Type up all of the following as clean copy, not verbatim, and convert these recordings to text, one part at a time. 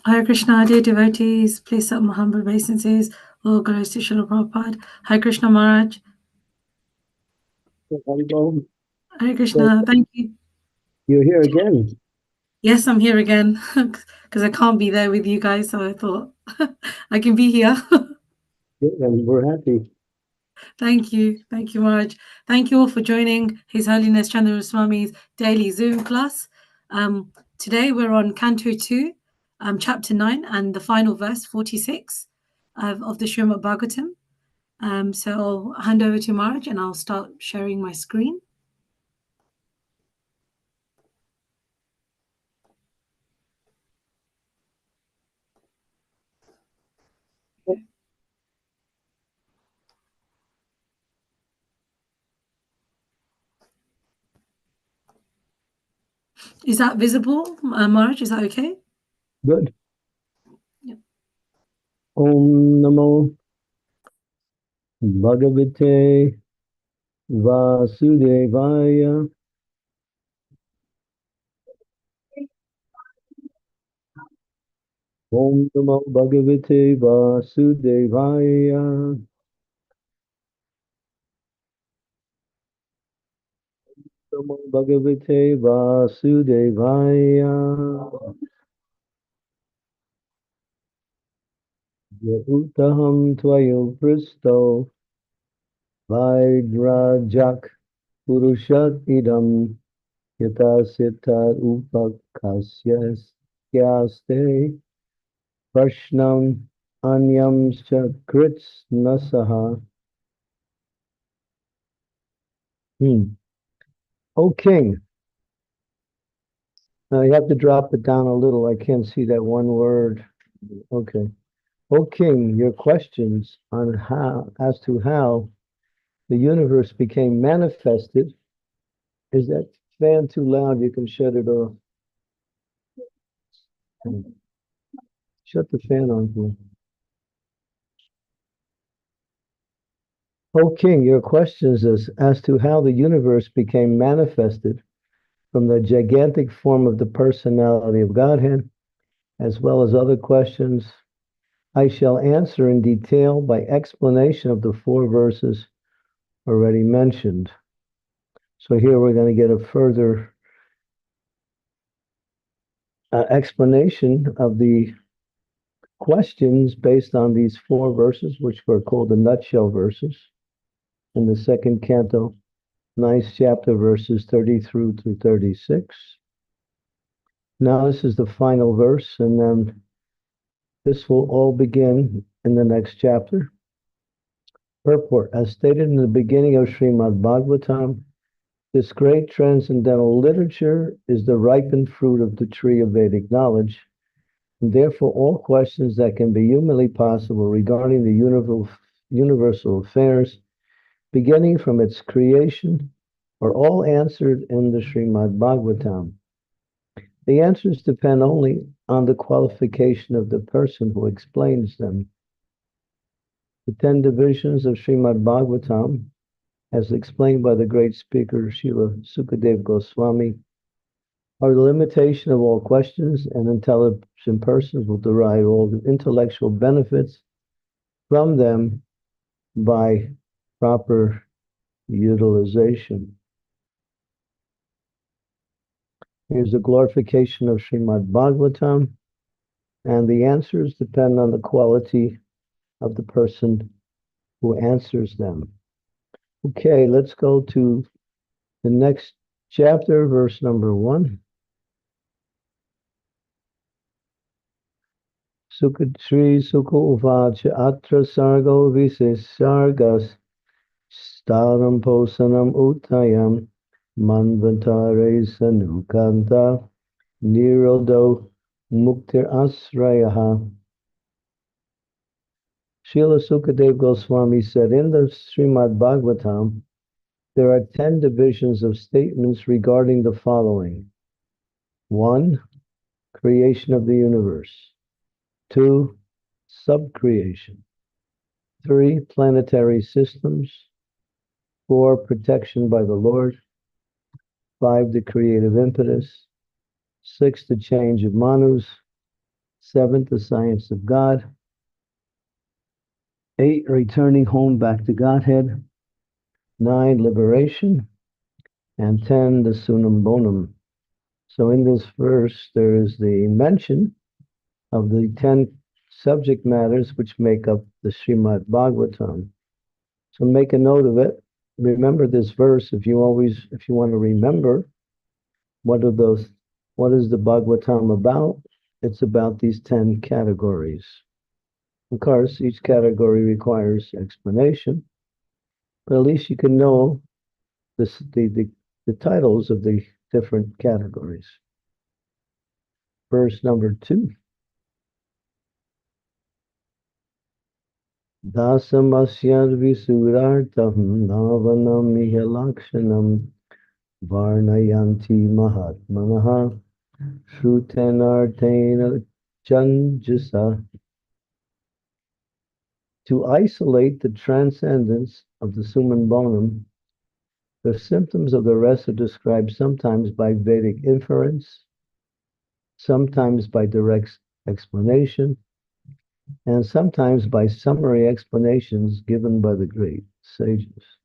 Hare Krishna, dear devotees, please up my humble obeisances. All glories to Srila Prabhupada. Hare Krishna Maharaj. Hare Krishna, thank you. You're here again. Yes, I'm here again because I can't be there with you guys, so I thought I can be here. Good, and we're happy. Thank you. Thank you, Maharaj. Thank you all for joining His Holiness Candramauli Swami's daily Zoom class. Today we're on Canto 2, Chapter 9, and the final verse, 46, of the Srimad Bhagavatam. So I'll hand over to Maharaj and I'll start sharing my screen. Is that visible, Maharaj? Is that okay? Good. Yeah. Om Namo Bhagavate Vasudevaya. Om Namo Bhagavate Vasudevaya. Namo Bhagavate Vasudevaya. Utaham Tvayo Pristo Vaidrajak Purushat Idam Yata Sita Upakasyas Kyaste Prashnam Anyam Chakrits Nasaha. O king, now you have to drop it down a little. I can't see that one word. Okay. O king, your questions on how, as to how the universe became manifested. Is that fan too loud? You can shut it off. Shut the fan on, please. O king, your questions as to how the universe became manifested from the gigantic form of the personality of Godhead, as well as other questions, I shall answer in detail by explanation of the 4 verses already mentioned. So here we're going to get a further explanation of the questions based on these 4 verses, which were called the nutshell verses in the 2nd canto, 9th chapter, verses 30 through 36. Now this is the final verse, and then this will all begin in the next chapter. Purport. As stated in the beginning of Srimad Bhagavatam, this great transcendental literature is the ripened fruit of the tree of Vedic knowledge, and therefore all questions that can be humanly possible regarding the universal affairs, beginning from its creation, are all answered in the Srimad Bhagavatam. The answers depend only on the qualification of the person who explains them. The 10 divisions of Srimad Bhagavatam, as explained by the great speaker Srila Sukadeva Goswami, are the limitation of all questions, and intelligent persons will derive all the intellectual benefits from them by proper utilization. Here's the glorification of Srimad Bhagavatam, and the answers depend on the quality of the person who answers them. Okay, let's go to the next chapter, verse number 1. Sukha Sukha Uvacha Atra Sargo Visis Sargas Staram Posanam Uttayam Manvantare Sanukanta Nirodo Muktir Asrayaha. Srila Sukadeva Goswami said in the Srimad Bhagavatam, There are 10 divisions of statements regarding the following. 1. Creation of the universe. 2. Subcreation. 3. Planetary systems. 4. Protection by the Lord. 5. The creative impetus. 6. The change of manus. 7. The science of God. 8. Returning home back to Godhead. 9. Liberation. And 10. The sunam bonum. So in this verse, there is the mention of the 10 subject matters which make up the Srimad Bhagavatam. So make a note of it. Remember this verse if you want to remember what is the Bhagavatam about? It's about these 10 categories. Of course, each category requires explanation, but at least you can know the titles of the different categories. Verse number 2. Dasamasyad visurartam navanam ihalakshanam varnayanti mahatmanaha shrutenartena chanjasa. To isolate the transcendence of the suman bonum, the symptoms of the rest are described sometimes by Vedic inference, sometimes by direct explanation, and sometimes by summary explanations given by the great sages.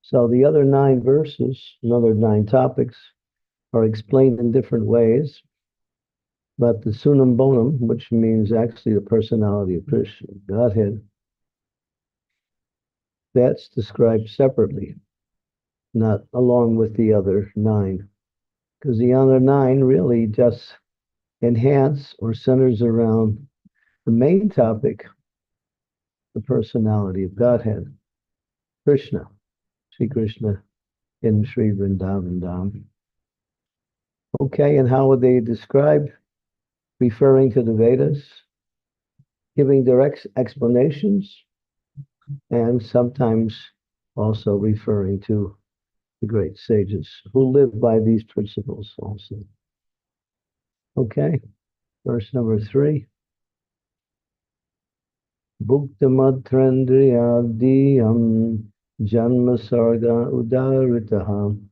So the other 9 verses, another 9 topics, are explained in different ways, but the sunam bonum, which means actually the personality of Krishna, Godhead, that's described separately, not along with the other 9, because the other 9 really just enhance or centers around the main topic, the personality of Godhead, Krishna, Sri Krishna in Sri Vrindavan Dham. Okay, and how would they describe? Referring to the Vedas, giving direct explanations, and sometimes also referring to the great sages who live by these principles also. Okay, verse number 3. Bhuktamadhrendriyadiyam janma sarga udaritaham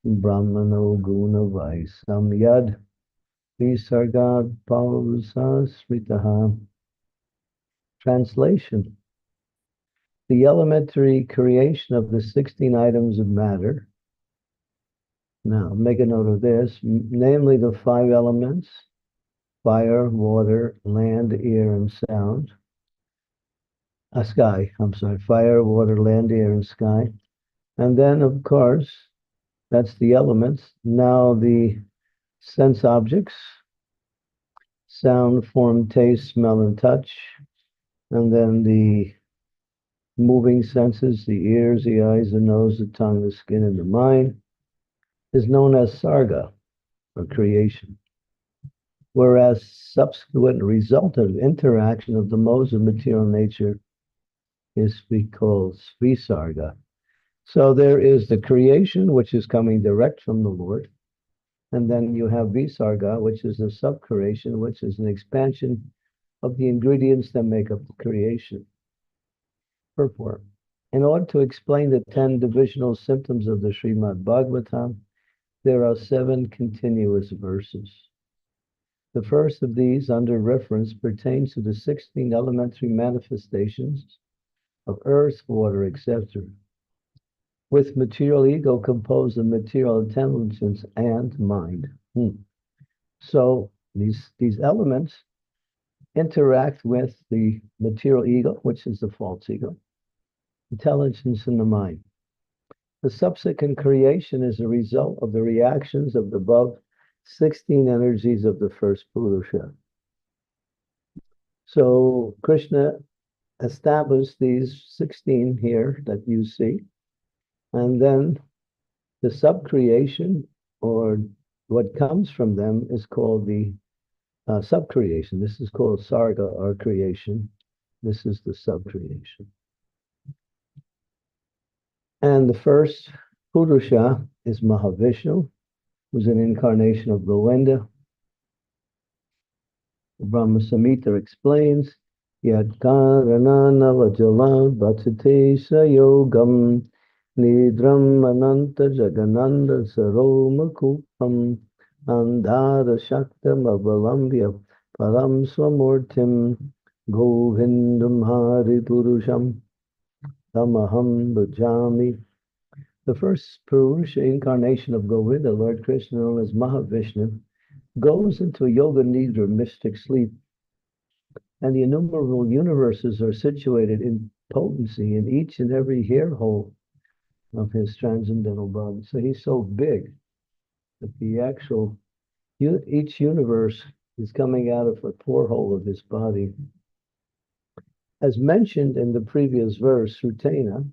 brahmano guna vaisam yad visargad pausasmitaha. Translation. The elementary creation of the 16 items of matter. Now, make a note of this, namely the 5 elements, fire, water, land, air, and sound. Fire, water, land, air, and sky. And then, of course, that's the elements. Now the sense objects, sound, form, taste, smell, and touch. And then the moving senses, the ears, the eyes, the nose, the tongue, the skin, and the mind, is known as sarga, or creation. Whereas subsequent result of interaction of the modes of material nature is called visarga. So there is the creation, which is coming direct from the Lord. And then you have visarga, which is the sub-creation, which is an expansion of the ingredients that make up the creation. Purport. In order to explain the 10 divisional symptoms of the Srimad Bhagavatam, there are 7 continuous verses. The first of these, under reference, pertains to the 16 elementary manifestations of earth, water, etc., with material ego composed of material intelligence and mind. So these elements interact with the material ego, which is the false ego, intelligence in the mind. The subsequent creation is a result of the reactions of the above 16 energies of the first Purusha. So Krishna established these 16 here that you see, and then the subcreation, or what comes from them, is called the subcreation. This is called sarga, or creation. This is the subcreation. And the first Purusha is Mahavishnu, who's an incarnation of Govinda. Brahma Samhita explains, Yat karanana vajalan bhatsate sayogam nidram ananta jagananda saromakupam andhara shaktam avalambya param swamurtim govindam hari purusham tamaham bhajami. The first Purusha incarnation of Govinda, Lord Krishna, known as Mahavishnu, goes into a yoga nidra, mystic sleep, and the innumerable universes are situated in potency in each and every hair hole of his transcendental body. So he's so big that the actual each universe is coming out of a pore hole of his body. As mentioned in the previous verse, Sutena,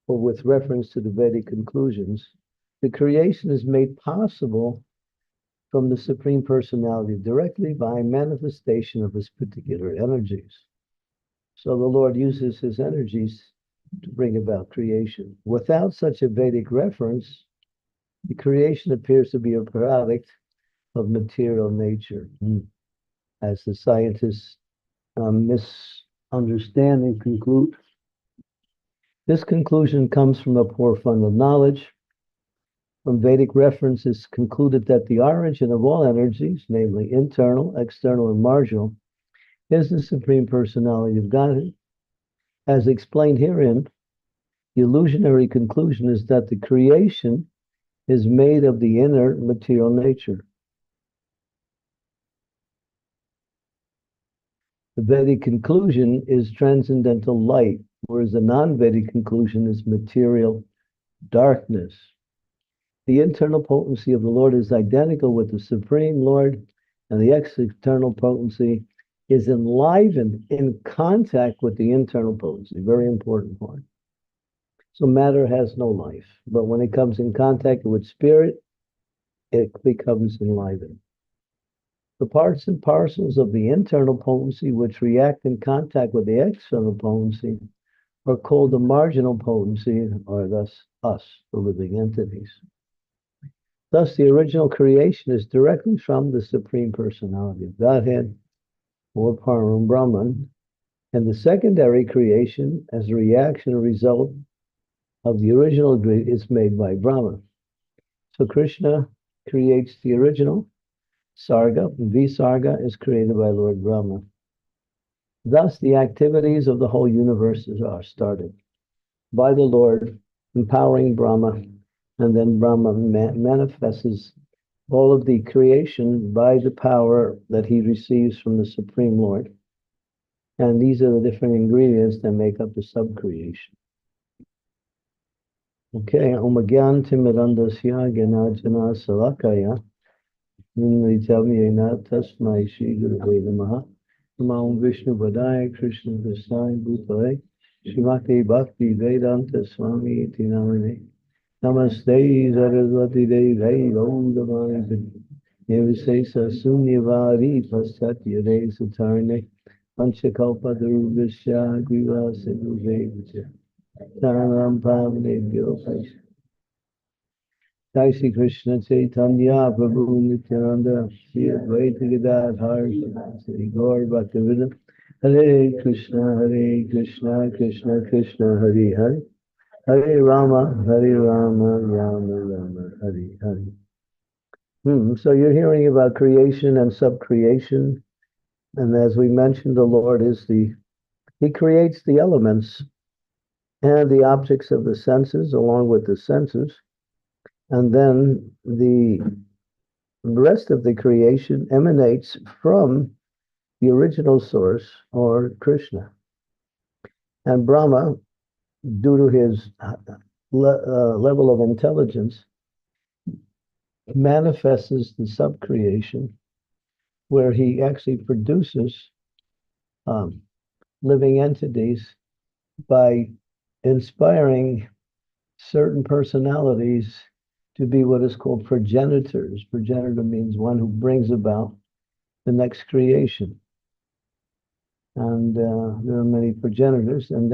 or with reference to the Vedic conclusions, the creation is made possible from the Supreme Personality directly by manifestation of his particular energies. So the Lord uses his energies to bring about creation. Without such a Vedic reference, the creation appears to be a product of material nature, as the scientists misunderstand and conclude. This conclusion comes from a poor fund of knowledge. From Vedic references concluded that the origin of all energies, namely internal, external, and marginal, is the Supreme Personality of Godhead. As explained herein, the illusionary conclusion is that the creation is made of the inner material nature. The Vedic conclusion is transcendental light, whereas the non-Vedic conclusion is material darkness. The internal potency of the Lord is identical with the Supreme Lord, and the external potency is enlivened in contact with the internal potency. Very important point. So matter has no life, but when it comes in contact with spirit, it becomes enlivened. The parts and parcels of the internal potency which react in contact with the external potency are called the marginal potency, or thus us, the living entities. Thus, the original creation is directly from the Supreme Personality of Godhead, or Param Brahman, and the secondary creation, as a reaction or result of the original, is made by Brahma. So Krishna creates the original, Sarga, and Visarga is created by Lord Brahma. Thus, the activities of the whole universe are started by the Lord, empowering Brahma, and then Brahma manifests all of the creation by the power that he receives from the Supreme Lord. And these are the different ingredients that make up the sub-creation. Okay, Omagyan Timirandasya Ganajana Salakaya Nimritamyena Tasmai Shri Guru Vedamaha Namam Vishnu Vadaya Krishna Vasai Bhutale Shrimati Bhakti Vedanta Swami Tinamane Namaste Saraswati Devi Gaudamani Nivasesa Sunyavari Paschatya Re Sutarne Panchakalpa Durvasya Griva Sidhu Vevacha Taranam Pavane Vyopais Jai Shri Krishna Chaitanya Prabhu Nityananda Shri Advaita Gadadhar Shri Gaur Bhaktivinoda Hare Krishna Krishna Krishna Hare Hare Hare Rama Rama Rama Hare Hare. So you're hearing about creation and subcreation, and as we mentioned, the Lord is he creates the elements and the objects of the senses along with the senses, and then the rest of the creation emanates from the original source, or Krishna. And Brahma, due to his level of intelligence, manifests the subcreation, where he actually produces living entities by inspiring certain personalities to be what is called progenitors. Progenitor means one who brings about the next creation. And there are many progenitors, and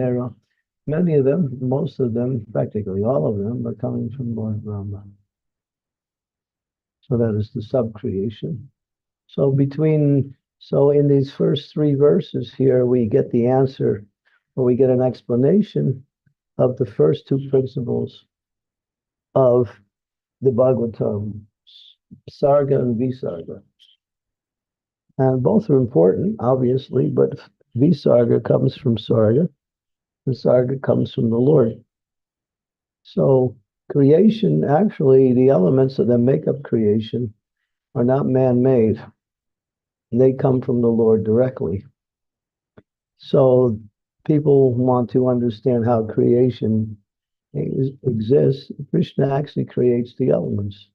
Many of them, most of them, practically all of them, are coming from Lord Brahma. So that is the sub-creation. So in these first three verses here, we get the answer, or we get an explanation of the first two principles of the Bhagavatam, Sarga and Visarga. And both are important, obviously, but Visarga comes from Sarga, and Sarga comes from the Lord. So creation, actually, the elements that make up creation are not man-made. They come from the Lord directly. So people want to understand how creation exists. Krishna actually creates the elements.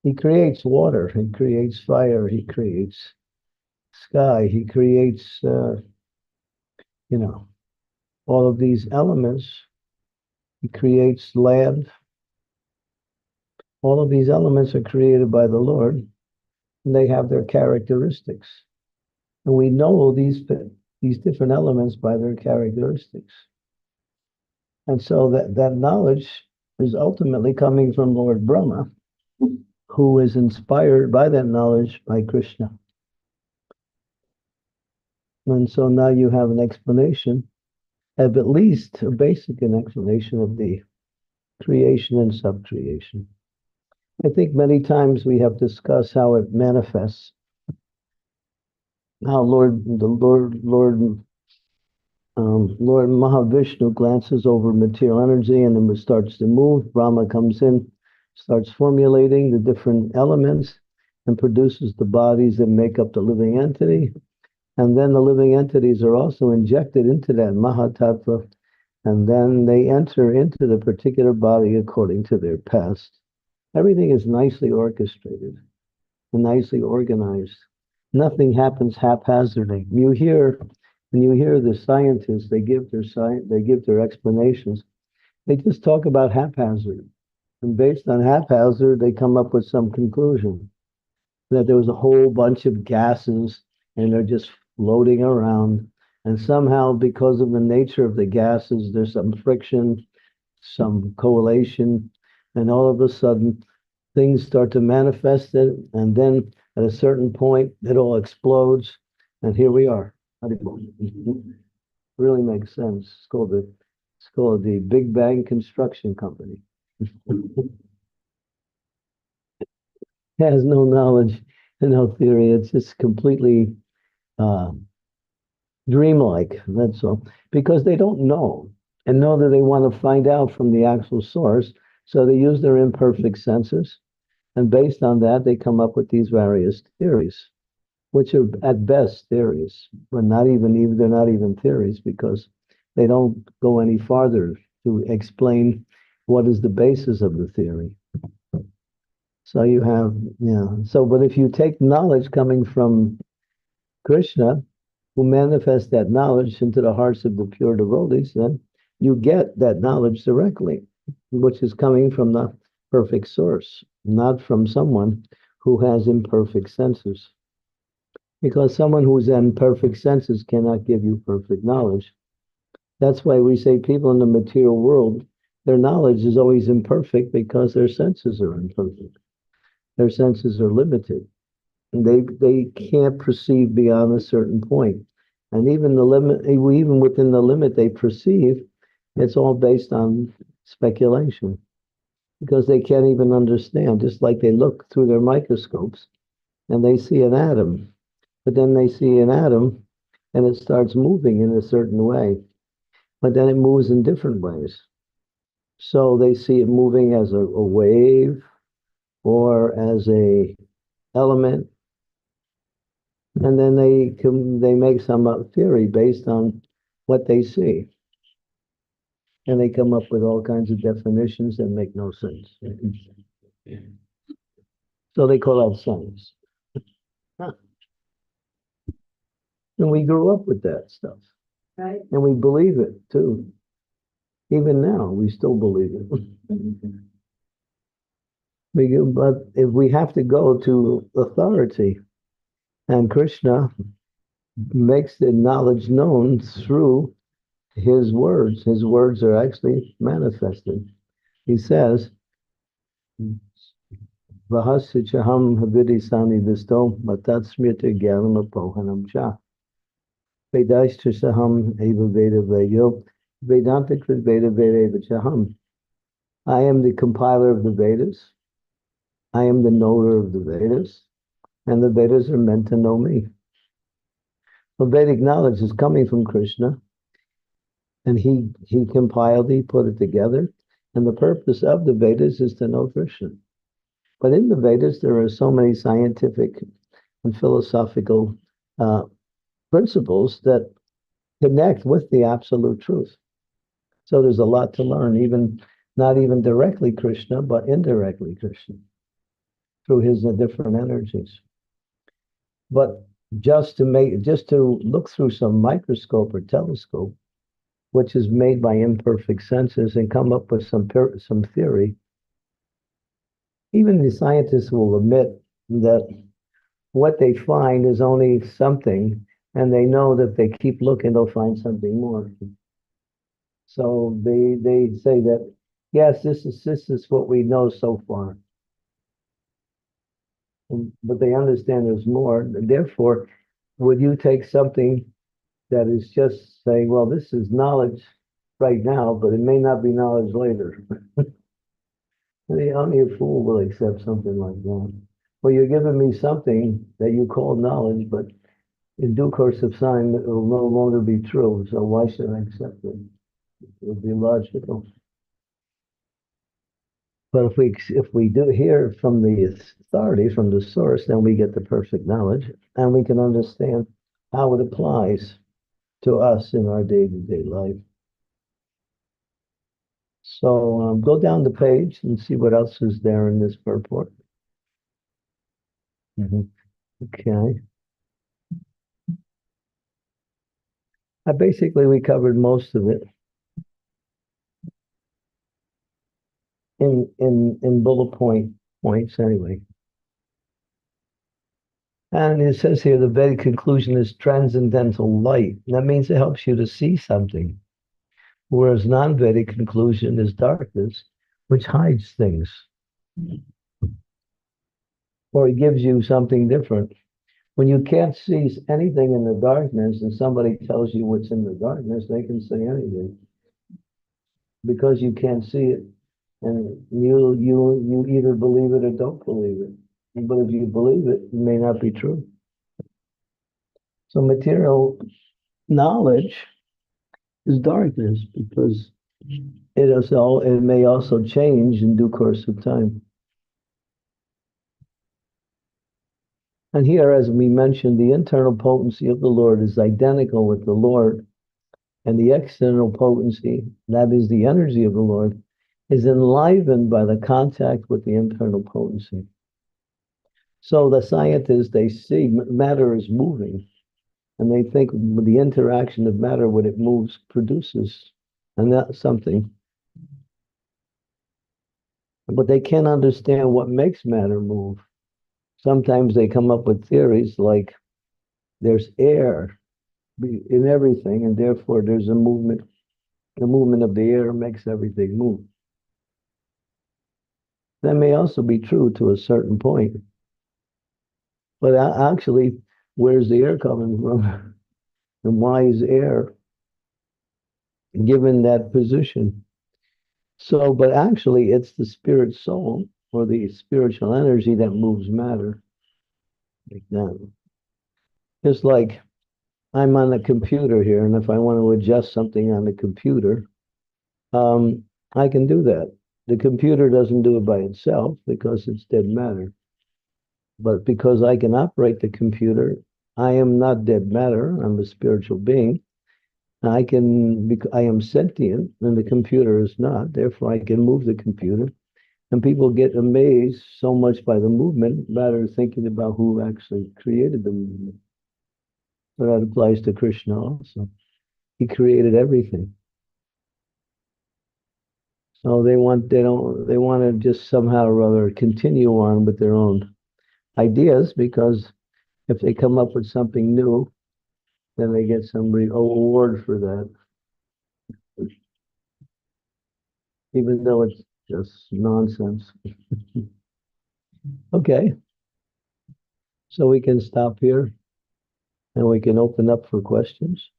He creates water, he creates fire, he creates sky, he creates, all of these elements. He creates land. All of these elements are created by the Lord, and they have their characteristics. And we know these different elements by their characteristics. And so that knowledge is ultimately coming from Lord Brahma, who is inspired by that knowledge by Krishna. And so now you have an explanation, at least a basic explanation of the creation and subcreation. I think many times we have discussed how it manifests, how Lord Mahavishnu glances over material energy and it starts to move. Brahma comes in, starts formulating the different elements and produces the bodies that make up the living entity. And then the living entities are also injected into that Mahatattva, and then they enter into the particular body according to their past. Everything is nicely orchestrated and nicely organized. Nothing happens haphazardly. When you hear the scientists, they give their explanations. They just talk about haphazard, and based on haphazard, they come up with some conclusion that there was a whole bunch of gases and they're just floating around. And somehow, because of the nature of the gases, there's some friction, some correlation, and all of a sudden, things start to manifest it. And then at a certain point, it all explodes. And here we are. Really makes sense. It's called the Big Bang Construction Company. Has no knowledge and no theory. It's just completely dreamlike. That's all. Because they don't know and know that they want to find out from the actual source. So they use their imperfect senses. And based on that, they come up with these various theories, which are at best theories, but they're not even theories because they don't go any farther to explain what is the basis of the theory. So you have, but if you take knowledge coming from Krishna, who manifests that knowledge into the hearts of the pure devotees, then you get that knowledge directly, which is coming from the perfect source, not from someone who has imperfect senses. Because someone who's in perfect senses cannot give you perfect knowledge. That's why we say people in the material world, their knowledge is always imperfect because their senses are imperfect. Their senses are limited. They can't perceive beyond a certain point. And even within the limit they perceive, it's all based on speculation. Because they can't even understand, just like they look through their microscopes and they see an atom. But then they see an atom and it starts moving in a certain way. But then it moves in different ways. So they see it moving as a wave or as a element. And then they make some theory based on what they see. And they come up with all kinds of definitions that make no sense. So they call that science. Huh. And we grew up with that stuff. Right. And we believe it too. Even now, we still believe it. But if we have to go to authority, and Krishna makes the knowledge known through his words. His words are actually manifested. He says, Vahasichaham havidisani visto matatsmriti gyanapohanam cha. Vedaishtasaham eva veda veyo Vedantic Veda Veda Vachaham. I am the compiler of the Vedas. I am the knower of the Vedas. And the Vedas are meant to know me. So Vedic knowledge is coming from Krishna. And he compiled, he put it together. And the purpose of the Vedas is to know Krishna. But in the Vedas, there are so many scientific and philosophical principles that connect with the absolute truth. So there's a lot to learn, even not even directly Krishna, but indirectly Krishna through his different energies. But just to look through some microscope or telescope, which is made by imperfect senses, and come up with some theory, even the scientists will admit that what they find is only something, and they know that if they keep looking, they'll find something more. So they say that, yes, this is what we know so far. But they understand there's more. Therefore, would you take something that is just saying, well, this is knowledge right now, but it may not be knowledge later? Only a fool will accept something like that. Well, you're giving me something that you call knowledge, but in due course of time, it will no longer be true. So why should I accept it? It would be logical. But if we do hear from the authority, from the source, then we get the perfect knowledge, and we can understand how it applies to us in our day-to-day life. So go down the page and see what else is there in this purport. Okay. We covered most of it in bullet points anyway. And it says here, the Vedic conclusion is transcendental light. That means it helps you to see something. Whereas non-Vedic conclusion is darkness, which hides things. Or it gives you something different. When you can't see anything in the darkness and somebody tells you what's in the darkness, they can say anything. Because you can't see it. And you either believe it or don't believe it. But if you believe it, it may not be true. So material knowledge is darkness because it may also change in due course of time. And here, as we mentioned, the internal potency of the Lord is identical with the Lord, and the external potency, that is the energy of the Lord, is enlivened by the contact with the internal potency. So the scientists, they see matter is moving, and they think the interaction of matter when it moves produces, and that's something. But they can't understand what makes matter move. Sometimes they come up with theories like there's air in everything, and therefore there's a movement. The movement of the air makes everything move. That may also be true to a certain point. But actually, where's the air coming from? And why is air given that position? So, but actually, it's the spirit soul or the spiritual energy that moves matter. Like that. Just like I'm on the computer here, and if I want to adjust something on the computer, I can do that. The computer doesn't do it by itself because it's dead matter. But because I can operate the computer, I am not dead matter. I'm a spiritual being. I am sentient, and the computer is not. Therefore, I can move the computer. And people get amazed so much by the movement, rather than thinking about who actually created the movement. So that applies to Krishna also. He created everything. So they want to just somehow or other continue on with their own ideas, because if they come up with something new, then they get some reward for that. even though it's just nonsense. Okay, so we can stop here and we can open up for questions.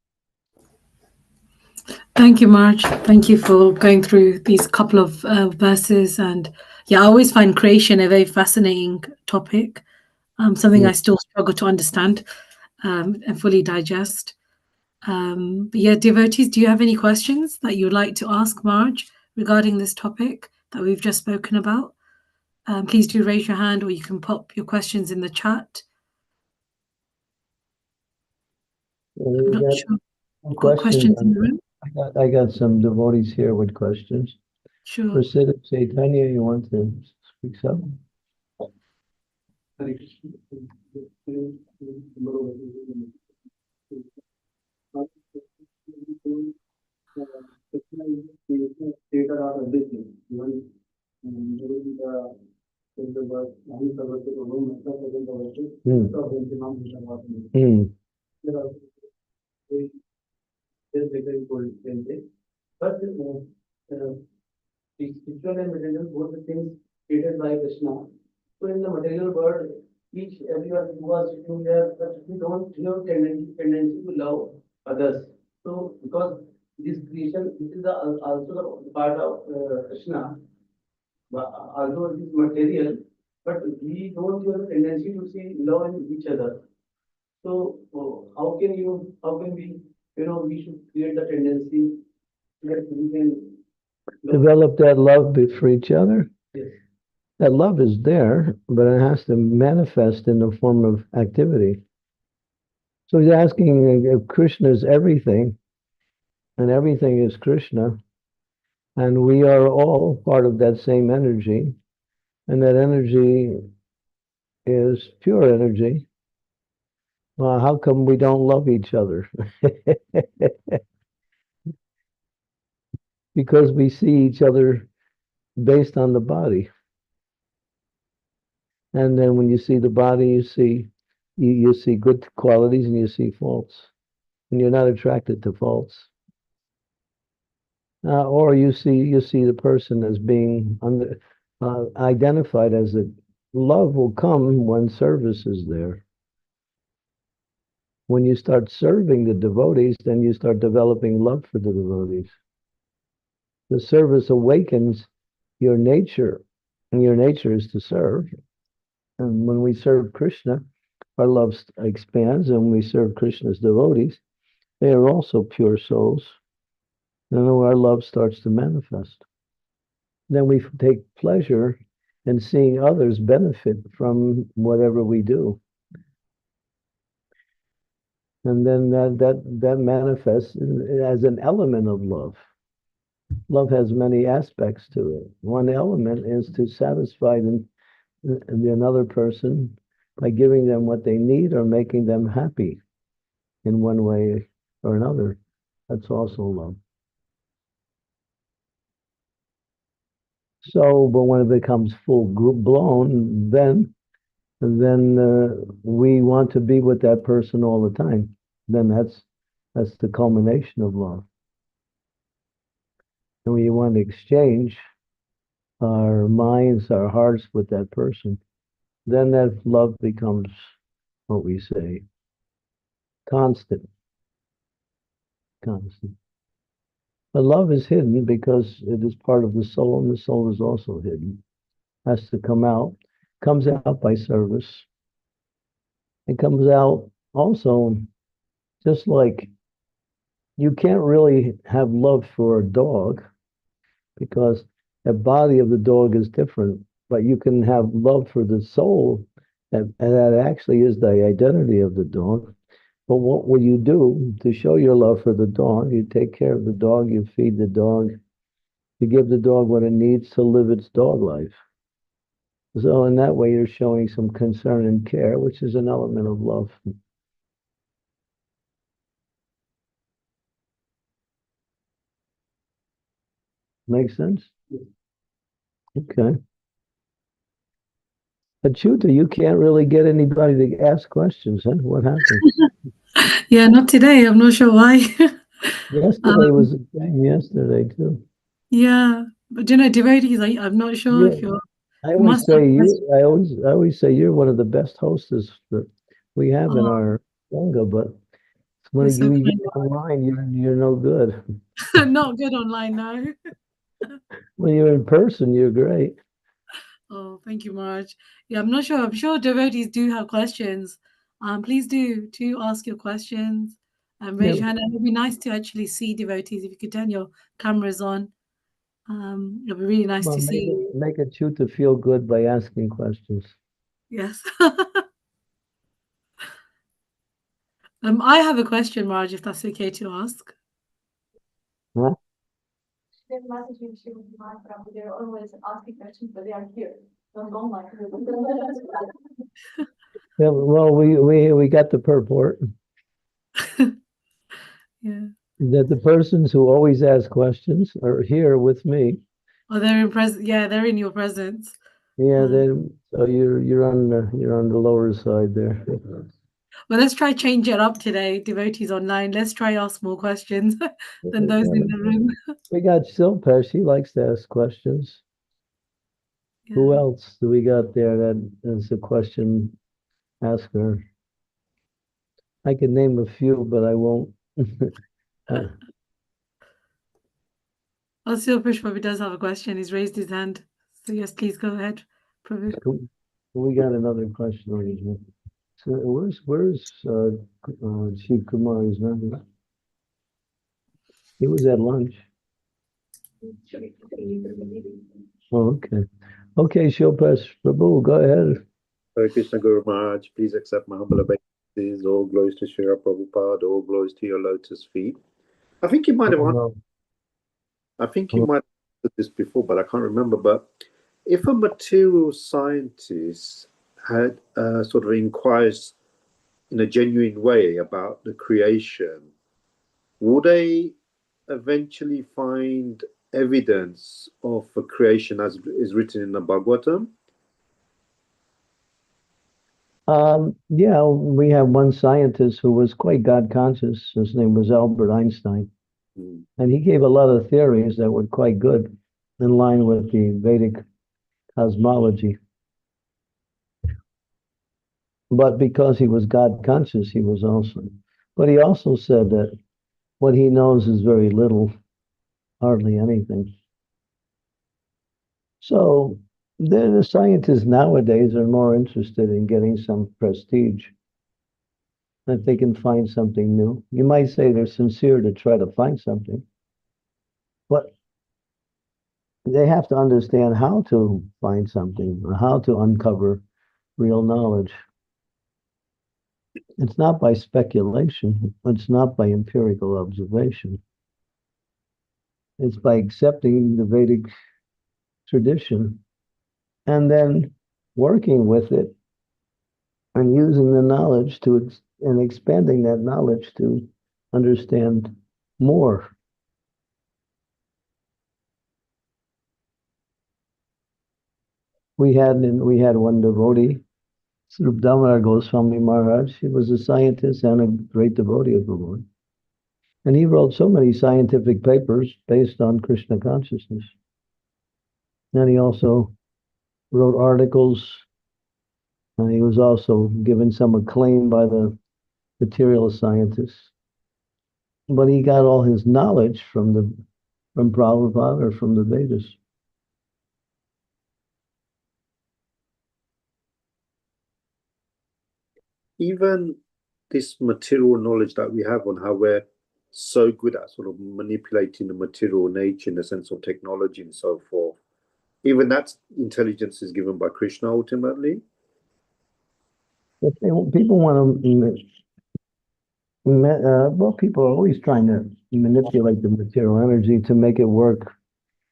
Thank you, Marge. Thank you for going through these couple of verses. And yeah, I always find creation a very fascinating topic, something I still struggle to understand and fully digest. But yeah, devotees, do you have any questions that you'd like to ask Marge regarding this topic that we've just spoken about? Please do raise your hand, or you can pop your questions in the chat. I'm not sure. Got questions in the room? I got some devotees here with questions. Sure. Prasida Chaitanya, you want to speak some? But the spiritual and material, both the things created by Krishna. So in the material world, each everyone who was sitting there, but we don't have tendency to love others. So because this creation, this is also the part of Krishna, although it is material, but we don't have a tendency to see love in each other. So how can we, we should create the tendency that we can develop that love for each other? Yes. That love is there, but it has to manifest in the form of activity. So he's asking if Krishna is everything, and everything is Krishna, and we are all part of that same energy, and that energy is pure energy. Well, how come we don't love each other? Because we see each other based on the body. And then when you see the body, you see good qualities and you see faults. And you're not attracted to faults. Or you see the person as being identified as a love will come when service is there. When you start serving the devotees, then you start developing love for the devotees. The service awakens your nature, and your nature is to serve. And when we serve Krishna, our love expands, and when we serve Krishna's devotees, they are also pure souls. And our love starts to manifest. Then we take pleasure in seeing others benefit from whatever we do. And then that manifests as an element of love. Love has many aspects to it. One element is to satisfy another person by giving them what they need or making them happy in one way or another. That's also love. So, but when it becomes full blown, then we want to be with that person all the time. Then that's the culmination of love. And we want to exchange our minds, our hearts with that person. Then that love becomes, what we say, constant. But love is hidden because it is part of the soul, and the soul is also hidden. Has to come out. Comes out by service. It comes out also just like you can't really have love for a dog because the body of the dog is different, but you can have love for the soul, and that actually is the identity of the dog. But what will you do to show your love for the dog? You take care of the dog, you feed the dog, you give the dog what it needs to live its dog life. So in that way, you're showing some concern and care, which is an element of love. Make sense? Okay. But Chuta, you can't really get anybody to ask questions, huh? What happened? Yeah, not today. I'm not sure why. Yesterday was the same yesterday, too. Yeah. But you know, devotees, I'm not sure if Yeah, you're. I You always must have say questions. I always say you're one of the best hostess that we have in Oh, our Sangha, but you're when so you get kind. online, you're no good. Not good online now. When you're in person, you're great. Oh, thank you, Marge. Yeah, I'm not sure. I'm sure devotees do have questions. Please do ask your questions and Yeah, raise your hand. And it'd be nice to actually see devotees if you could turn your cameras on. It'd be really nice well, to see you. make it you to feel good by asking questions. Yes. I have a question, Marge, if that's okay to ask. Huh? Their messaging she would mind from they're always asking questions, but they are here. Don't go like Yeah, well, we got the purport Yeah. that the persons who always ask questions are here with me. Oh, they're in present. Yeah, they're in your presence. Yeah, Um, then so you're on the lower side there. well, let's try change it up today, devotees online. Let's try ask more questions than those in the room. We got Silpa. She likes to ask questions. Who Yeah. else do we got there that is a question asker? I could name a few, but I won't. Also, Prabhu does have a question. He's raised his hand. So yes, please go ahead, Prabhu. We got another question over here. So where's Chief Kumar's number? He was at lunch. Oh, okay. Okay, Shilpas Prabhu, go ahead. Hare Krishna Guru Maharaj, please accept my humble obeisances. All glories to Srila Prabhupada, all glories to your lotus feet. I think you might have Hello. I think you might have said this before, but I can't remember. But if a material scientist had sort of inquires in a genuine way about the creation, would they eventually find evidence of a creation as is written in the Bhagavatam? Yeah, we have one scientist who was quite God conscious. His name was Albert Einstein. Mm. And he gave a lot of theories that were quite good in line with the Vedic cosmology. But because he was God conscious, but he also said that what he knows is very little, hardly anything. So the scientists nowadays are more interested in getting some prestige, that they can find something new. You might say they're sincere to try to find something, but they have to understand how to find something or how to uncover real knowledge. It's not by speculation, it's not by empirical observation. It's by accepting the Vedic tradition and then working with it and using the knowledge and expanding that knowledge to understand more. We had one devotee, Sri Damodar Goswami Maharaj. He was a scientist and a great devotee of the Lord. And he wrote so many scientific papers based on Krishna consciousness. And he also wrote articles, and he was also given some acclaim by the material scientists. But he got all his knowledge from Prabhupada or from the Vedas. Even this material knowledge that we have on how we're so good at sort of manipulating the material nature in the sense of technology and so forth, even that intelligence is given by Krishna ultimately. But people want to, well, people are always trying to manipulate the material energy to make it work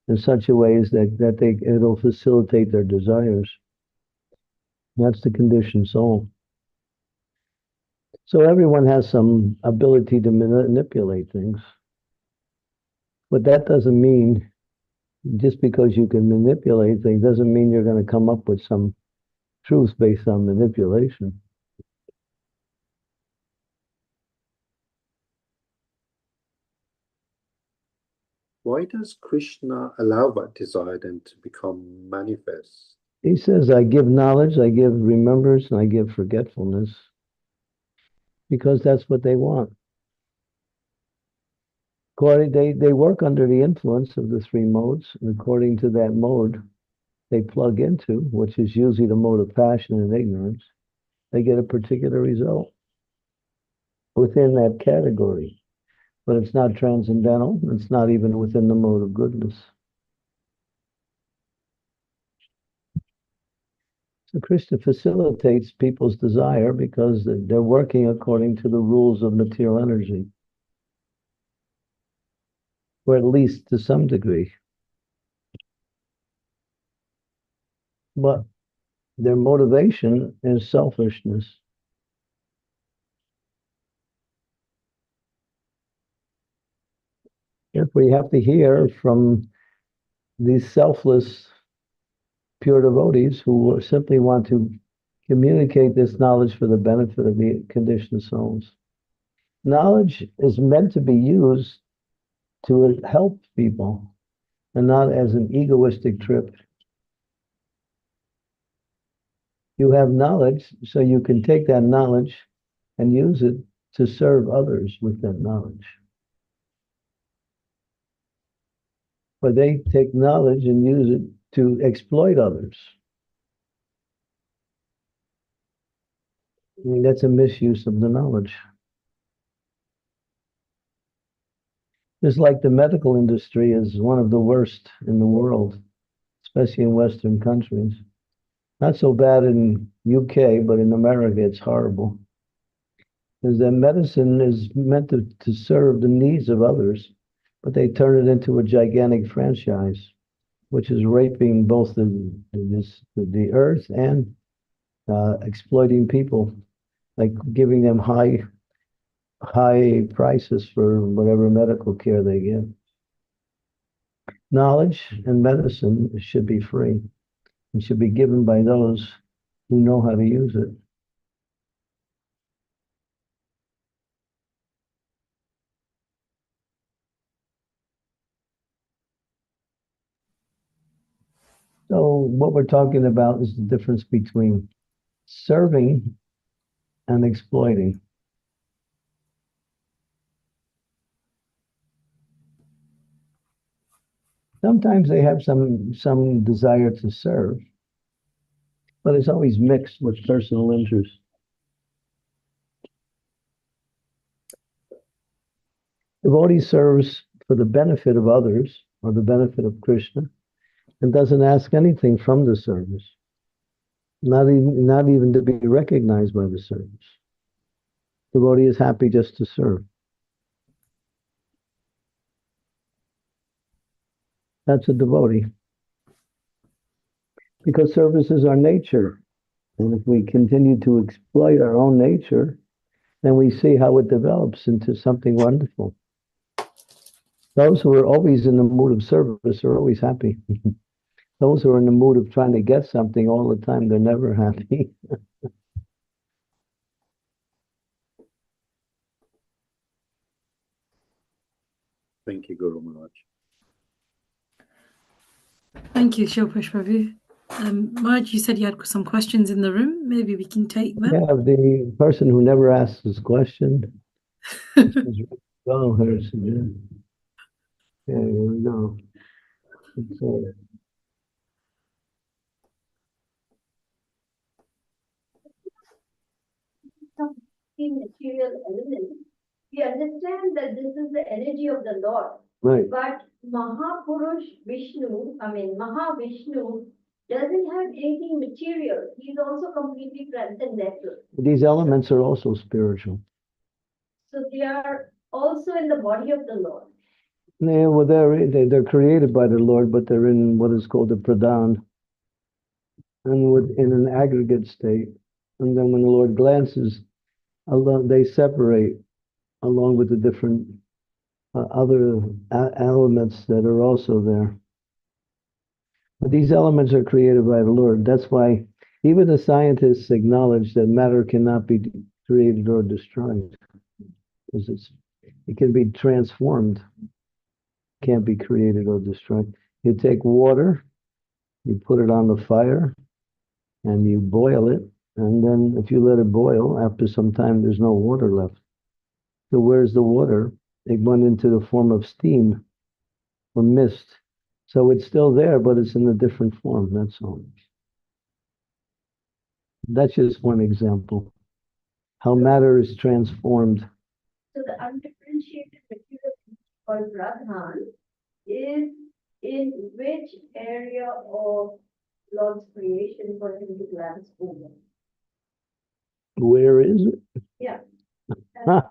in such a way as that it'll facilitate their desires. That's the conditioned soul. So everyone has some ability to manipulate things. But that doesn't mean, just because you can manipulate things, doesn't mean you're going to come up with some truth based on manipulation. why does Krishna allow that desire then to become manifest? He says, I give knowledge, I give remembrance, and I give forgetfulness, because that's what they want. They work under the influence of the three modes, and according to that mode they plug into, which is usually the mode of passion and ignorance, they get a particular result within that category. But it's not transcendental, it's not even within the mode of goodness. So Krishna facilitates people's desire because they're working according to the rules of material energy, or at least to some degree. But their motivation is selfishness. If we have to hear from these selfless, pure devotees who simply want to communicate this knowledge for the benefit of the conditioned souls. Knowledge is meant to be used to help people and not as an egoistic trip. You have knowledge, so you can take that knowledge and use it to serve others with that knowledge. But they take knowledge and use it to exploit others. I mean, that's a misuse of the knowledge. Just like the medical industry is one of the worst in the world, especially in Western countries. Not so bad in UK, but in America, it's horrible. Because that medicine is meant to serve the needs of others, but they turn it into a gigantic franchise, which is raping both the earth and exploiting people, like giving them high prices for whatever medical care they get. Knowledge and medicine should be free and should be given by those who know how to use it. So what we're talking about is the difference between serving and exploiting. Sometimes they have some desire to serve, but it's always mixed with personal interest. Devotee serves for the benefit of others or the benefit of Krishna and doesn't ask anything from the service, not even to be recognized by the service. Devotee is happy just to serve. That's a devotee. Because service is our nature. And if we continue to exploit our own nature, then we see how it develops into something wonderful. Those who are always in the mood of service are always happy. Those who are in the mood of trying to get something all the time, they're never happy. Thank you, Guru Maharaj. Thank you, Shilpash Prabhu. Marge, you said you had some questions in the room. Maybe we can take them. Yeah, the person who never asks this question. Oh, here's again. Yeah, here we go. Okay. Some material element, we understand that this is the energy of the Lord. Right. But Mahavishnu doesn't have anything material. He's also completely transcendental. These elements are also spiritual. So they are also in the body of the Lord. Yeah, well, they're created by the Lord, but they're in what is called the pradhan, and in an aggregate state. And then when the Lord glances, they separate along with the different other elements that are also there. But these elements are created by the Lord. That's why even the scientists acknowledge that matter cannot be created or destroyed, because it can be transformed. can't be created or destroyed. You take water, you put it on the fire, and you boil it, and then if you let it boil, after some time, there's no water left. So where's the water? It went into the form of steam or mist. So it's still there, but it's in a different form, that's all. That's just one example. How matter is transformed. So the undifferentiated material called Pradhan is in which area of Lord's creation for him to glance over? Where is it? Yeah. Why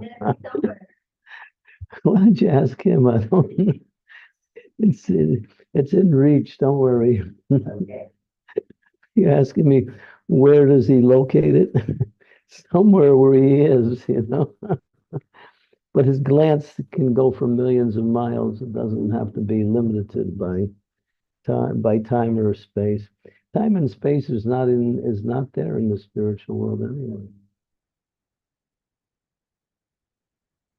Somewhere. don't you ask him? I don't. It's in reach. Don't worry. Okay. You're asking me where does he locate it? Somewhere where he is, But his glance can go for millions of miles. It doesn't have to be limited by time or space. Time and space is not there in the spiritual world anyway.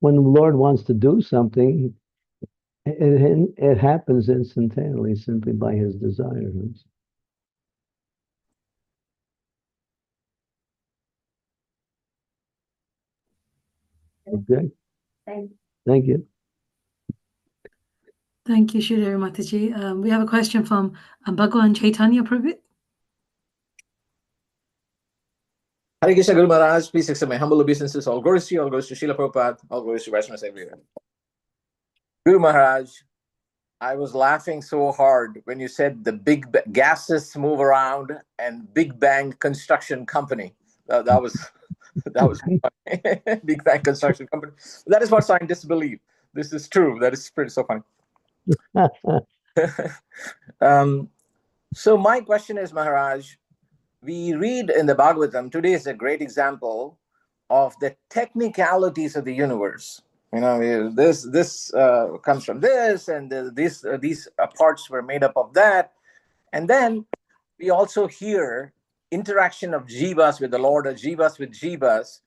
When the Lord wants to do something, it happens instantaneously simply by his desires. Okay. Thank you. Thank you. Thank you, Sridhar Mataji. We have a question from Bhagwan Chaitanya Prabhu. Hare Krishna Guru Maharaj, please accept my humble obeisances. All glories to you, all glories to Srila Prabhupada, all glories to Vaishnavas everywhere. Guru Maharaj, I was laughing so hard when you said the gases move around and Big Bang Construction Company. That was funny. Big Bang Construction Company. That is what scientists believe. This is true. That is pretty so funny. So my question is, Maharaj, we read in the Bhagavatam, today is a great example of the technicalities of the universe. This comes from this, and these parts were made up of that. And then we also hear interaction of jivas with the Lord, or jivas with jivas,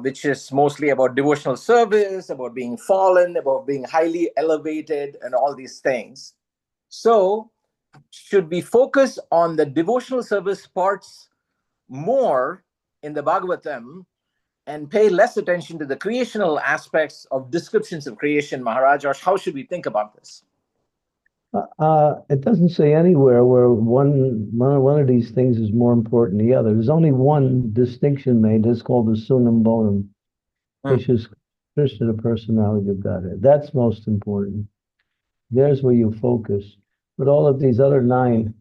which is mostly about devotional service, about being fallen, about being highly elevated, and all these things. So should we focus on the devotional service parts more in the Bhagavatam and pay less attention to the creational aspects of descriptions of creation, Maharaj? Or how should we think about this? It doesn't say anywhere where one of these things is more important than the other. There's only one distinction made. It's called the Sunam Bonam, which is Krishna, the personality of Godhead. That's most important. There's where you focus. But all of these other 9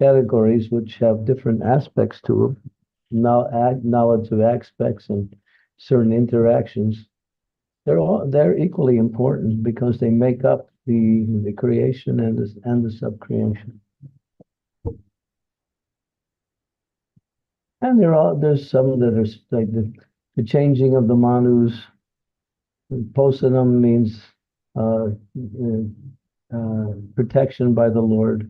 categories, which have different aspects to them, knowledge of aspects and certain interactions, they're equally important because they make up the creation and the subcreation. And there's some that are like the changing of the manus. Posanam means protection by the Lord.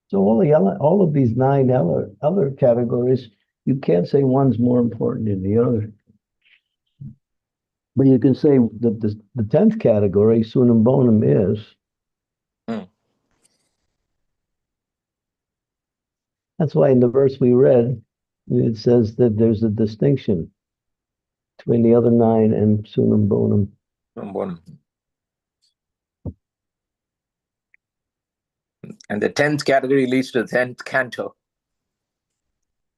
So all of these 9 other categories, you can't say one's more important than the other. But you can say that the 10th category, Sunam Bonam, is. That's why in the verse we read, it says that there's a distinction between the other 9 and Sunam Bonam. And the 10th category leads to the 10th canto.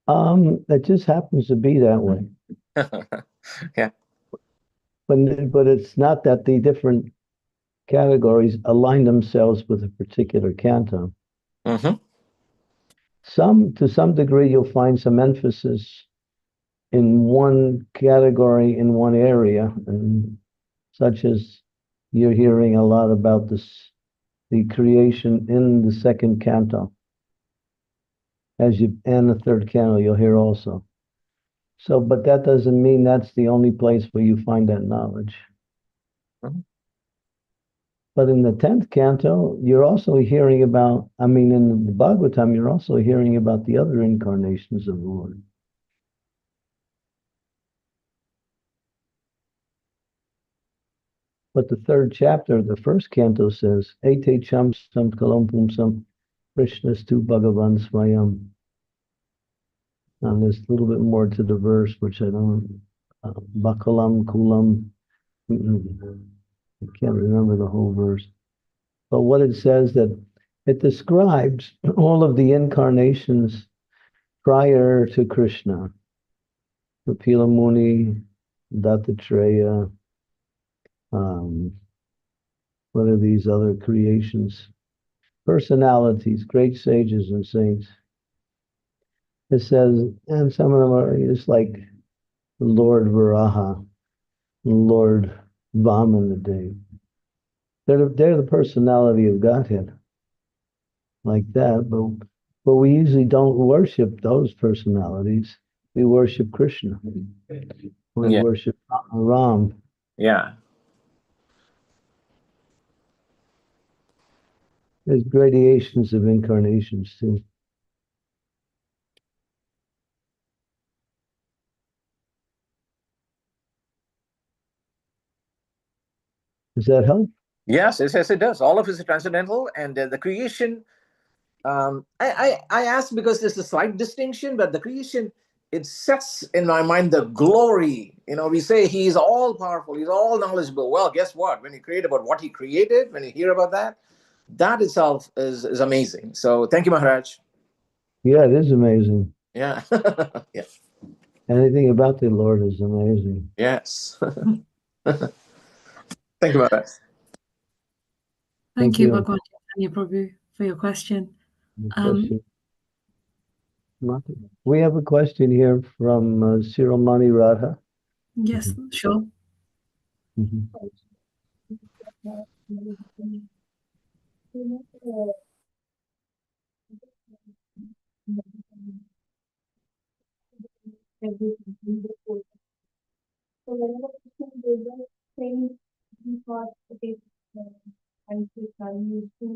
It just happens to be that way. Yeah. But it's not that the different categories align themselves with a particular canto. Mm-hmm. To some degree, you'll find some emphasis in one category in one area, and such as you're hearing a lot about the creation in the 2nd canto. And the 3rd canto you'll hear also. So, but that doesn't mean that's the only place where you find that knowledge. Mm-hmm. But in the 10th canto, you're also hearing about, in the Bhagavatam, you're also hearing about the other incarnations of the Lord. But the third chapter of the first canto says, Ete cham sam kalam pumsam Krishnastu Bhagavan Swayam. And there's a little bit more to the verse, which I don't, Bakalam Kulam. I can't remember the whole verse. But what it says that it describes all of the incarnations prior to Krishna. Kapila Muni, Dattatreya, what are these other creations? Personalities, great sages and saints. It says, and some of them are just like Lord Varaha, Lord Vamanadev. They're the personality of Godhead, like that. But we usually don't worship those personalities. We worship Krishna. We worship Ram. Yeah. There's gradations of incarnations too. Does that help? Yes, it does. All of it is transcendental, and the creation. I ask because there's a slight distinction, but the creation, it sets in my mind the glory. We say he's all powerful, he's all knowledgeable. Well, guess what? When you create about what he created, when you hear about that, that itself is amazing. So thank you, Maharaj. Yeah, it is amazing. Yeah. Yes. Anything about the Lord is amazing. Yes. Thank you, Maharaj. Thank you, Bhagwan Prabhu, for your question. We have a question here from Siromani Radha. Yes, sure. So whenever Krishna gave us things, we thought, okay, and Krishna used to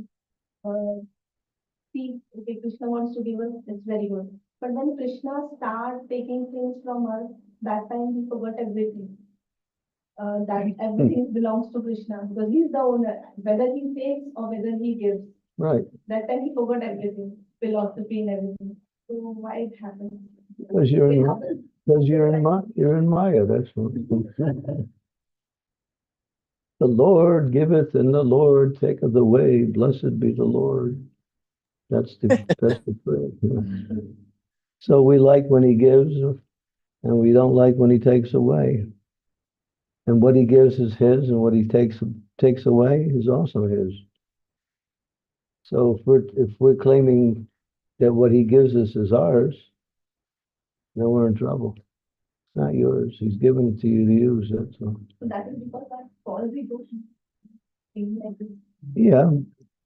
see, okay, Krishna wants to give us, it's very good. But when Krishna started taking things from us, that time he forgot everything. That everything belongs to Krishna because he's the owner, whether he takes or whether he gives. Right. That time he forgot everything, philosophy and everything. So why it happens? Because you're in Maya. That's what. The Lord giveth and the Lord taketh away. Blessed be the Lord. That's the prayer. So we like when he gives, and we don't like when he takes away. And what he gives is his, and what he takes away is also his. So if we're claiming that what he gives us is ours, then we're in trouble. It's not yours. He's given it to you to use. That's all. So that is because that false ego. Yeah,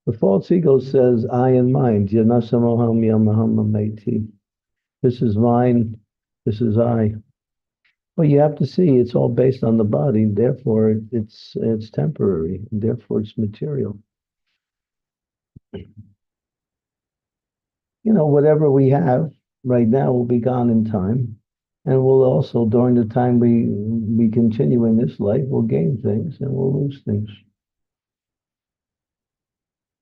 the false ego says, "I and mine." This is mine. This is I. Well, you have to see it's all based on the body. Therefore, it's temporary. Therefore, it's material. Whatever we have right now will be gone in time, and we'll also, during the time we continue in this life, we'll gain things and we'll lose things.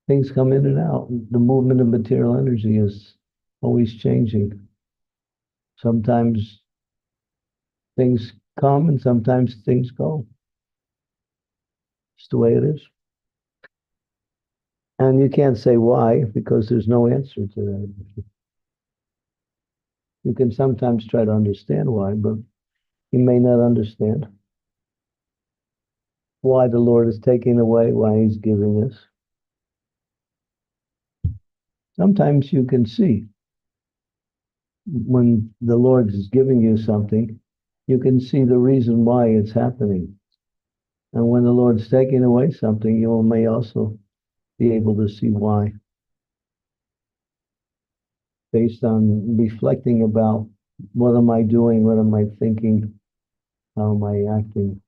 Things come in and out. The movement of material energy is always changing. Sometimes things come and sometimes things go. It's the way it is. And you can't say why, because there's no answer to that. You can sometimes try to understand why, but you may not understand why the Lord is taking away, why he's giving us. Sometimes you can see when the Lord is giving you something, you can see the reason why it's happening. And when the Lord's taking away something, you may also be able to see why, based on reflecting about what am I doing, what am I thinking, how am I acting.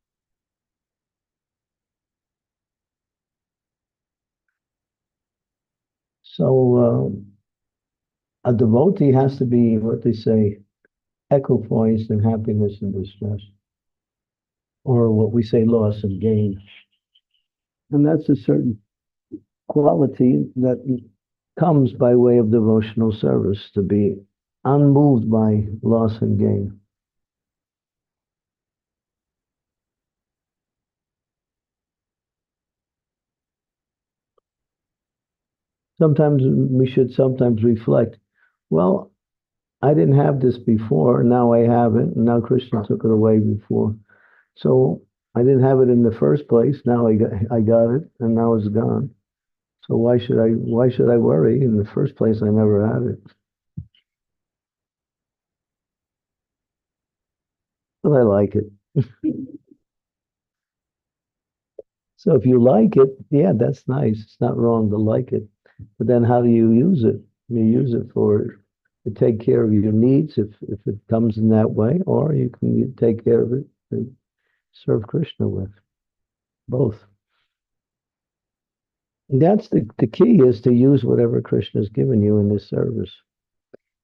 So a devotee has to be, what they say, equipoised in happiness and distress, or what we say, loss and gain. And that's a certain quality that comes by way of devotional service, to be unmoved by loss and gain. Sometimes we should sometimes reflect, well, I didn't have this before, now I have it, and now Krishna took it away before. So I didn't have it in the first place, now I got it, and now it's gone. So why should I worry? In the first place, I never had it. But I like it. So if you like it, yeah, that's nice. It's not wrong to like it. But then how do you use it? You use it to take care of your needs if it comes in that way, or you can take care of it and serve Krishna with both. And that's the key, is to use whatever Krishna's given you in this service.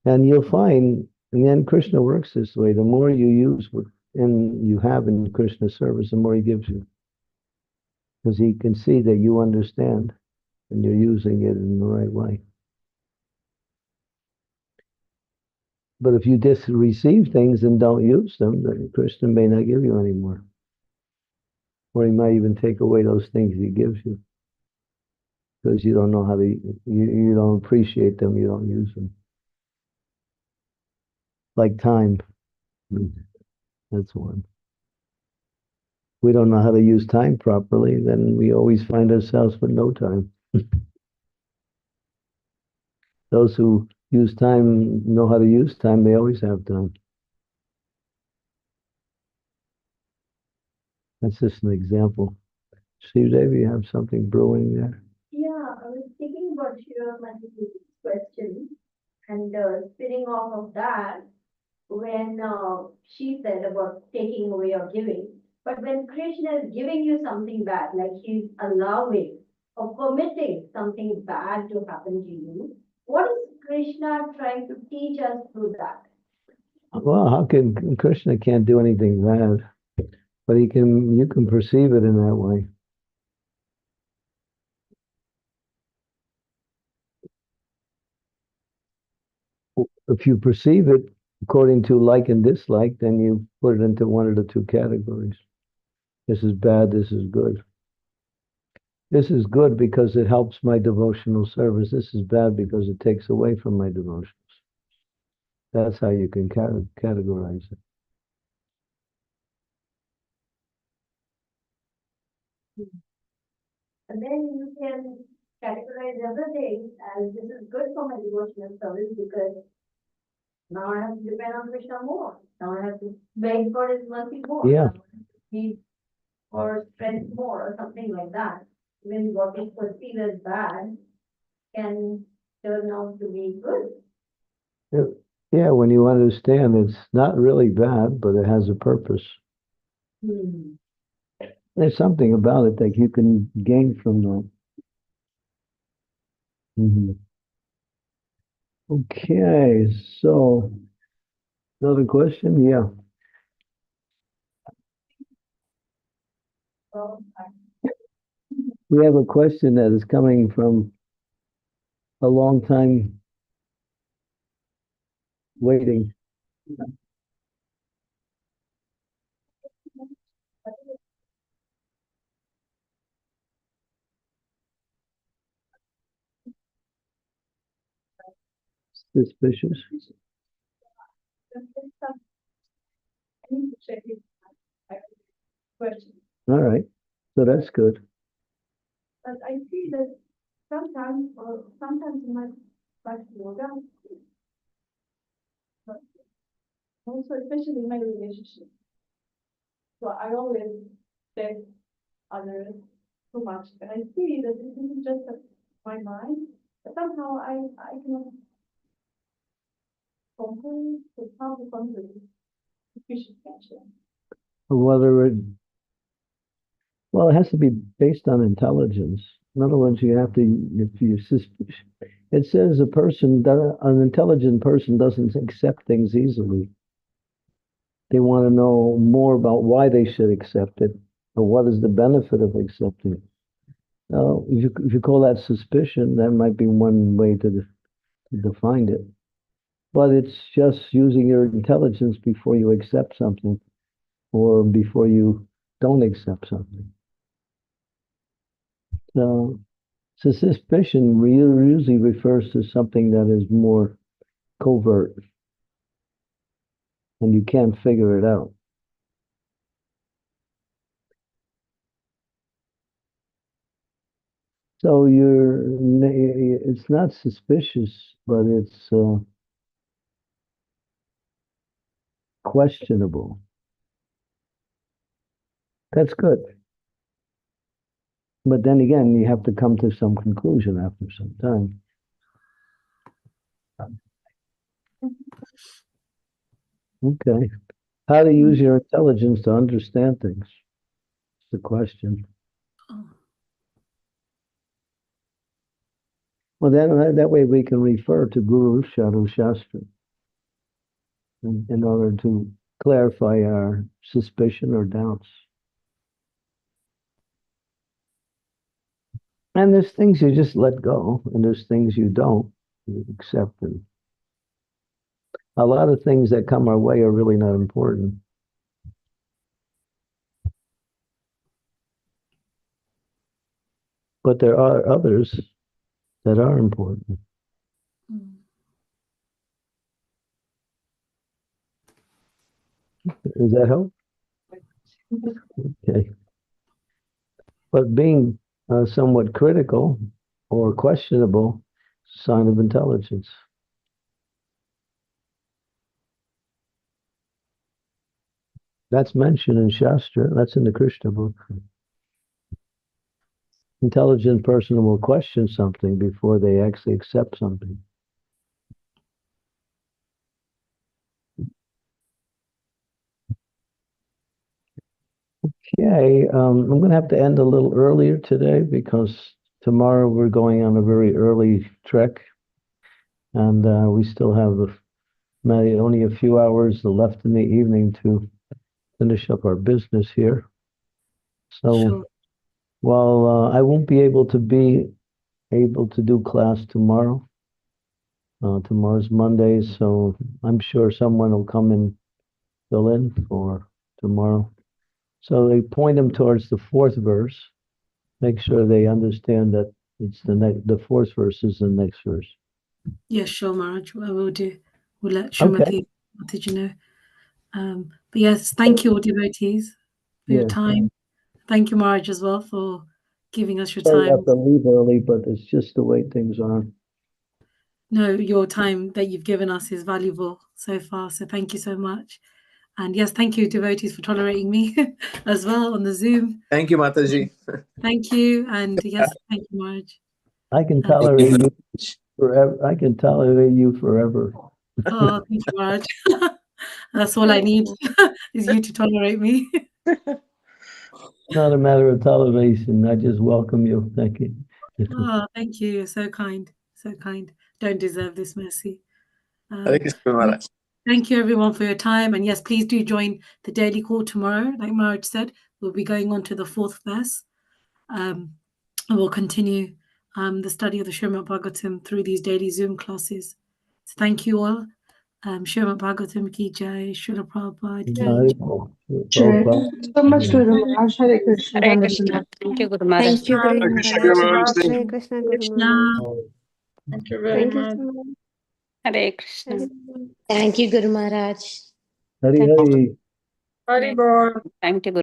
And you'll find, and then Krishna works this way, the more you use what you have in Krishna's service, the more he gives you. Because he can see that you understand and you're using it in the right way. But if you just receive things and don't use them, then Krishna may not give you any more. Or he might even take away those things he gives you. Because you don't know how to, you don't appreciate them, you don't use them. Like time. That's one. We don't know how to use time properly, then we always find ourselves with no time. Those who use time, know how to use time, they always have time. That's just an example. Steve, Dave, you have something brewing there? Yeah, I was thinking about your question and spinning off of that when she said about taking away or giving. But when Krishna is giving you something bad, like he's allowing or permitting something bad to happen to you, what is Krishna trying to teach us through that? Well, how can Krishna can't do anything bad, but you can perceive it in that way. If you perceive it according to like and dislike, then you put it into one of the two categories. This is bad, this is good. This is good because it helps my devotional service. This is bad because it takes away from my devotions. That's how you can categorize it. And then you can categorize everything as this is good for my devotional service because now I have to depend on Krishna more. Now I have to beg for his mercy more. Yeah. Need for strength more or something like that. Even what is perceived as bad can turn out to be good. Yeah, when you understand it's not really bad, but it has a purpose. There's something about it that you can gain from that. Okay, so another question? Yeah. We have a question that is coming from a long time waiting. Suspicious. All right, so that's good. But I see that sometimes in my life yoga, but also especially in my relationship. So I always beg others too much, and I see that this isn't just my mind, but somehow I cannot conquer the power of boundaries, sufficient passion. Well, it has to be based on intelligence. In other words, you have to, if you, it says an intelligent person doesn't accept things easily. They want to know more about why they should accept it, or what is the benefit of accepting it. If you call that suspicion, that might be one way to define it. But it's just using your intelligence before you accept something or before you don't accept something. So suspicion usually refers to something that is more covert and you can't figure it out. So it's not suspicious, but it's questionable. That's good. But then again, you have to come to some conclusion after some time. Okay. How to use your intelligence to understand things? It's the question. Well, then that way we can refer to Guru Shadow Shastra in order to clarify our suspicion or doubts. And there's things you just let go, and there's things you don't accept. And a lot of things that come our way are really not important. But there are others that are important. Does that help? Okay. But being somewhat critical or questionable is a sign of intelligence. That's mentioned in Shastra. That's in the Krishna book. Intelligent person will question something before they actually accept something. Okay, I'm going to have to end a little earlier today because tomorrow we're going on a very early trek, and we still have only a few hours left in the evening to finish up our business here. So Sure. while I won't be able to do class tomorrow, tomorrow's Monday, so I'm sure someone will come and fill in for tomorrow. So they point them towards the fourth verse. Make sure they understand that it's the fourth verse is the next verse. Yes, sure, Maharaj. I will do. We'll let Srimati Mataji know. But yes, thank you, all devotees, for your time. Thank you, Maharaj, as well, for giving us your Sorry time. I have to leave early, but it's just the way things are. No, your time that you've given us is valuable so far. So thank you so much. And yes, thank you, devotees, for tolerating me as well on the Zoom. Thank you, Mataji. Thank you. And yes, thank you, Maharaj. I can tolerate you forever. I can tolerate you forever. Oh, thank you, Maharaj. That's all I need is you to tolerate me. Not a matter of toleration. I just welcome you. Thank you. Oh, thank you. You're so kind. So kind. Don't deserve this mercy. Hare Krishna, Maharaj. Thank you, everyone, for your time. And yes, please do join the daily call tomorrow. Like Maharaj said, we'll be going on to the fourth verse. And we'll continue the study of the Srimad Bhagavatam through these daily Zoom classes. So thank you all. Srimad Bhagavatam ki jai, Srila Prabhupada ki jai. Prabhupada. So much, Guru Maharaj. Hare Krishna. Hare Wonderful. Krishna. Thank you, Guru Maharaj. Thank you very Hare much. Krishna, Guru Maharaj. Thank Hare you. Krishna, Guru Krishna. Maharaj. Thank you very Thank you much. so much. Hare Krishna. Thank you, Guru Maharaj. Hari Hari. Hari Bol. Thank you, Guru.